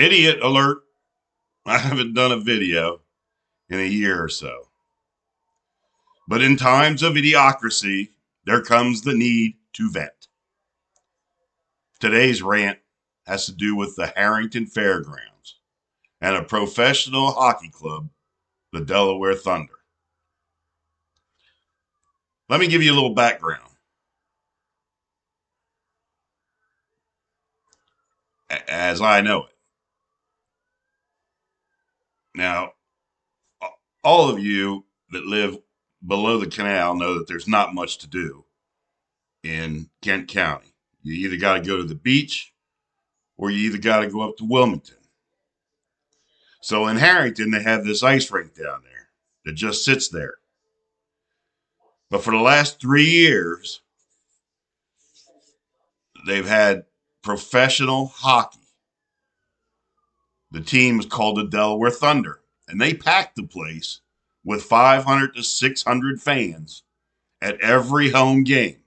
Idiot alert. I haven't done a video in a year or so. But in times of idiocracy, there comes the need to vent. Today's rant has to do with the Harrington Fairgrounds and a professional hockey club, the Delaware Thunder. Let me give you a little background. As I know it. Now, all of you that live below the canal know that there's not much to do in Kent County. You either got to go to the beach or you either got to go up to Wilmington. So in Harrington, they have this ice rink down there that just sits there. But for the last 3 years, they've had professional hockey. The team is called the Delaware Thunder, and they packed the place with 500 to 600 fans at every home game.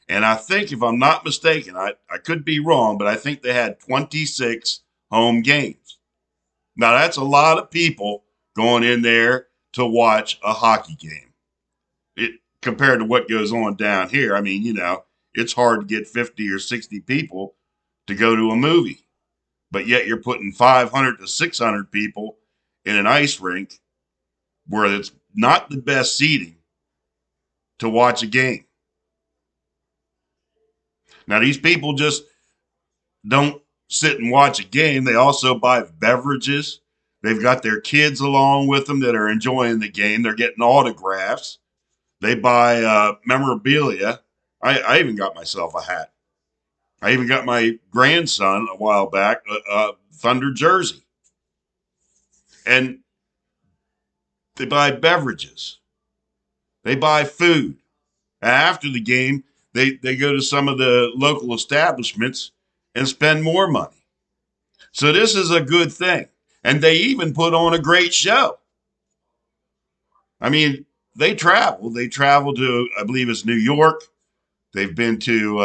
And I think, if I'm not mistaken, I could be wrong, but I think they had 26 home games. Now, that's a lot of people going in there to watch a hockey game. Compared to what goes on down here, I mean, it's hard to get 50 or 60 people to go to a movie. But yet you're putting 500 to 600 people in an ice rink where it's not the best seating to watch a game. Now, these people just don't sit and watch a game. They also buy beverages. They've got their kids along with them that are enjoying the game. They're getting autographs. They buy memorabilia. I even got myself a hat. I even got my grandson a while back a Thunder jersey. And they buy beverages. They buy food. After the game, they go to some of the local establishments and spend more money. So this is a good thing. And they even put on a great show. I mean, they travel. They travel to, I believe it's New York. They've been to,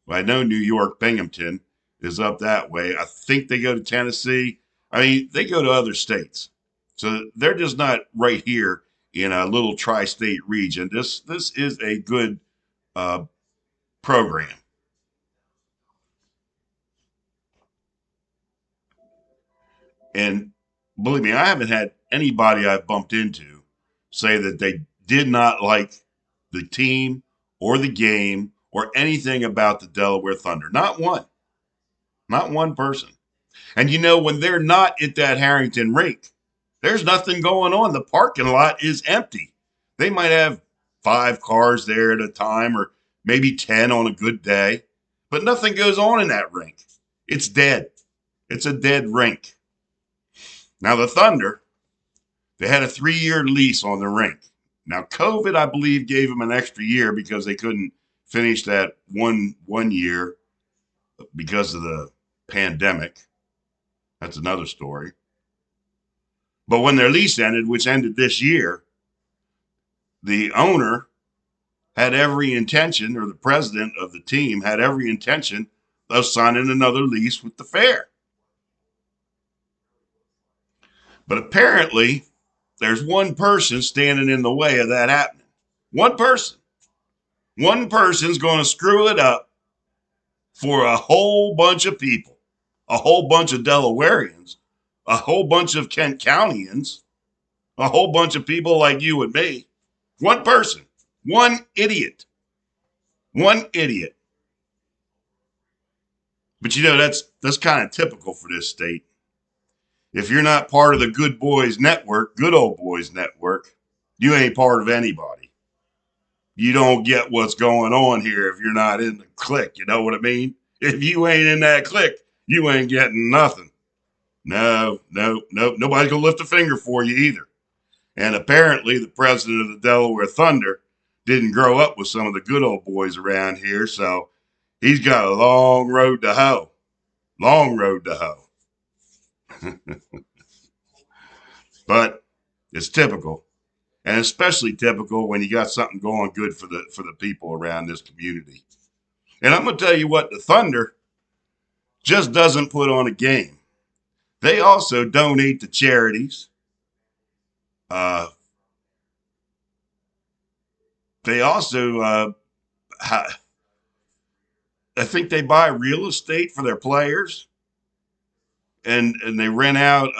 I know New York, Binghamton is up that way. I think they go to Tennessee. I mean, they go to other states. So they're just not right here in a little tri-state region. This is a good program. And believe me, I haven't had anybody I've bumped into say that they did not like the team or the game or anything about the Delaware Thunder. Not one. Not one person. And when they're not at that Harrington rink, there's nothing going on. The parking lot is empty. They might have 5 cars there at a time or maybe 10 on a good day, but nothing goes on in that rink. It's dead. It's a dead rink. Now, the Thunder, they had a 3-year lease on the rink. Now, COVID, I believe, gave them an extra year because they couldn't finish that one year because of the pandemic. That's another story. But when their lease ended, which ended this year, the owner had every intention, or the president of the team had every intention of signing another lease with the fair. But apparently, there's one person standing in the way of that happening. One person. One person's going to screw it up for a whole bunch of people, a whole bunch of Delawareans, a whole bunch of Kent Countyans, a whole bunch of people like you and me. One person. One idiot. One idiot. But that's kind of typical for this state. If you're not part of the Good Boys Network, Good Old Boys Network, you ain't part of anybody. You don't get what's going on here if you're not in the clique. You know what I mean? If you ain't in that clique, you ain't getting nothing. No. Nobody's going to lift a finger for you either. And apparently the president of the Delaware Thunder didn't grow up with some of the good old boys around here, so he's got a long road to hoe. Long road to hoe. But it's typical, and especially typical when you got something going good for the people around this community. And I'm going to tell you what, the Thunder just doesn't put on a game. They also donate to charities. Uh, they also, I think they buy real estate for their players, and they rent out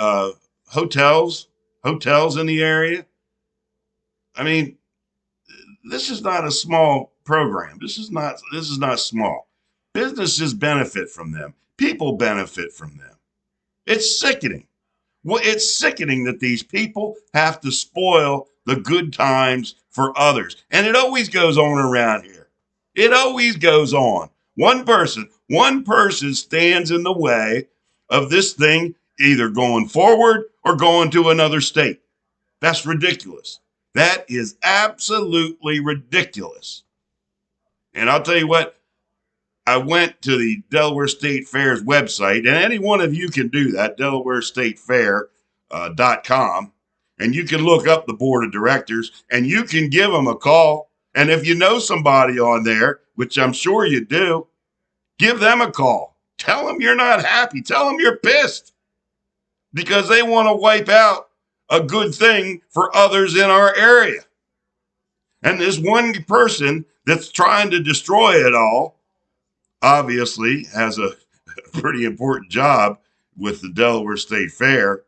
hotels in the area. I mean, this is not a small program. This is not small. Businesses benefit from them. People benefit from them. It's sickening. Well, it's sickening that these people have to spoil the good times for others. And it always goes on around here. It always goes on. One person stands in the way of this thing either going forward or going to another state. That's ridiculous. That is absolutely ridiculous. And I'll tell you what, I went to the Delaware State Fair's website, and any one of you can do that, DelawareStateFair.com, and you can look up the board of directors, and you can give them a call. And if you know somebody on there, which I'm sure you do, give them a call. Tell them you're not happy. Tell them you're pissed because they want to wipe out a good thing for others in our area. And this one person that's trying to destroy it all obviously has a pretty important job with the Delaware State Fair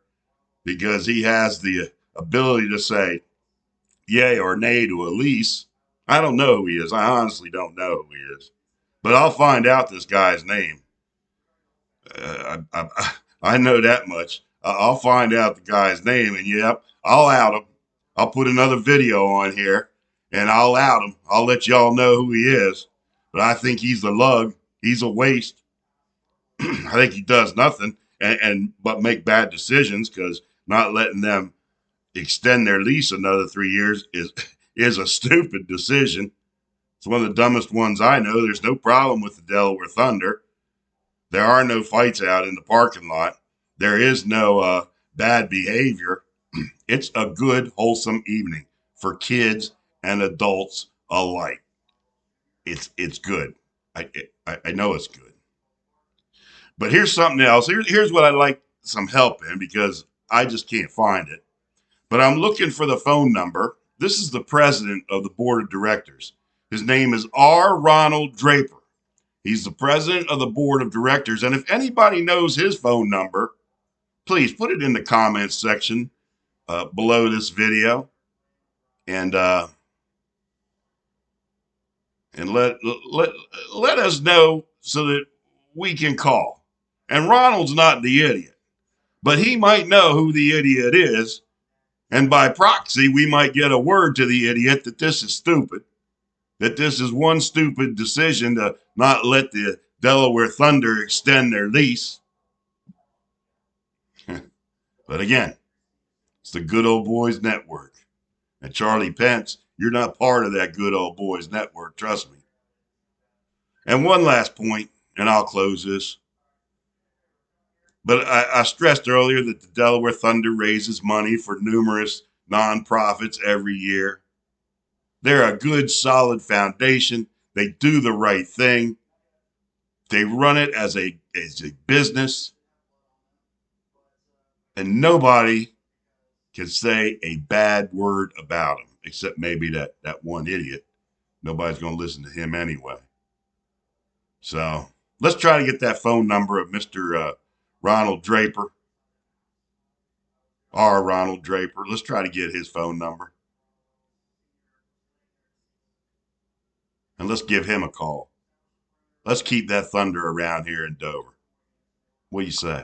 because he has the ability to say yay or nay to a lease. I don't know who he is. I honestly don't know who he is. But I'll find out this guy's name. I know that much. I'll find out the guy's name, and yep, I'll out him. I'll put another video on here, and I'll out him. I'll let y'all know who he is. But I think he's a lug. He's a waste. I think he does nothing and but make bad decisions because not letting them extend their lease another 3 years is a stupid decision. It's one of the dumbest ones I know. There's no problem with the Delaware Thunder. There are no fights out in the parking lot. There is no bad behavior. It's a good, wholesome evening for kids and adults alike. It's good. I know it's good. But here's something else. Here's what I'd like some help in because I just can't find it. But I'm looking for the phone number. This is the president of the board of directors. His name is R. Ronald Draper. He's the president of the board of directors. And if anybody knows his phone number, please put it in the comments section below this video. And let us know so that we can call. And Ronald's not the idiot, but he might know who the idiot is. And by proxy, we might get a word to the idiot that this is stupid, that this is one stupid decision to not let the Delaware Thunder extend their lease. But again, it's the Good Old Boys Network. And Charlie Pence, you're not part of that Good Old Boys Network, trust me. And one last point, and I'll close this. But I stressed earlier that the Delaware Thunder raises money for numerous nonprofits every year. They're a good, solid foundation. They do the right thing. They run it as a business. And nobody can say a bad word about them, except maybe that one idiot. Nobody's going to listen to him anyway. So let's try to get that phone number of Mr. Ronald Draper. R. Ronald Draper. Let's try to get his phone number. And let's give him a call. Let's keep that Thunder around here in Dover. What do you say?